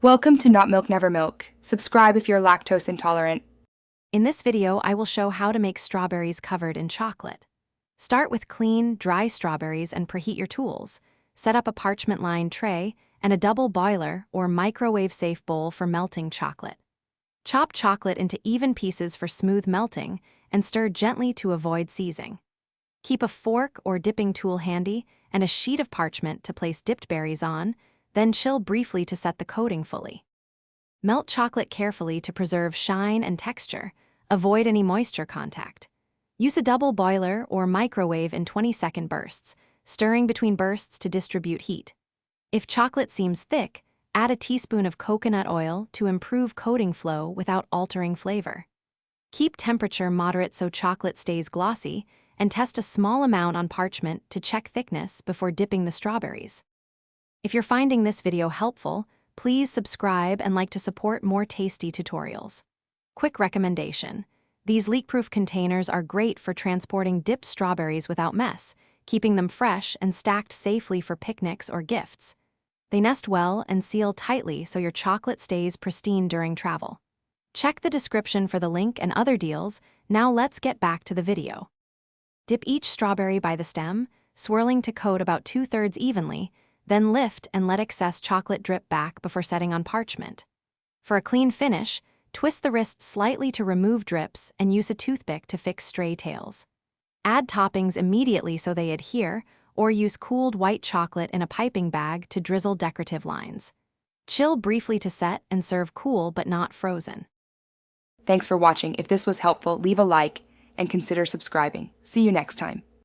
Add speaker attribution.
Speaker 1: Welcome to Not Milk Never Milk. Subscribe if you're lactose intolerant.
Speaker 2: In this video, I will show how to make strawberries covered in chocolate. Start with clean, dry strawberries and preheat your tools. Set up a parchment-lined tray and a double boiler or microwave-safe bowl for melting chocolate. Chop chocolate into even pieces for smooth melting and stir gently to avoid seizing. Keep a fork or dipping tool handy and a sheet of parchment to place dipped berries on, then chill briefly to set the coating fully. Melt chocolate carefully to preserve shine and texture. Avoid any moisture contact. Use a double boiler or microwave in 20-second bursts, stirring between bursts to distribute heat. If chocolate seems thick, add a teaspoon of coconut oil to improve coating flow without altering flavor. Keep temperature moderate so chocolate stays glossy, and test a small amount on parchment to check thickness before dipping the strawberries. If you're finding this video helpful, please subscribe and like to support more tasty tutorials. Quick recommendation: these leak-proof containers are great for transporting dipped strawberries without mess, keeping them fresh and stacked safely for picnics or gifts. They nest well and seal tightly so your chocolate stays pristine during travel. Check the description for the link and other deals. Now let's get back to the video. Dip each strawberry by the stem, swirling to coat about 2/3 evenly, then lift and let excess chocolate drip back before setting on parchment. For a clean finish, twist the wrist slightly to remove drips and use a toothpick to fix stray tails. Add toppings immediately so they adhere, or use cooled white chocolate in a piping bag to drizzle decorative lines. Chill briefly to set and serve cool but not frozen.
Speaker 1: Thanks for watching. If this was helpful, leave a like and consider subscribing. See you next time.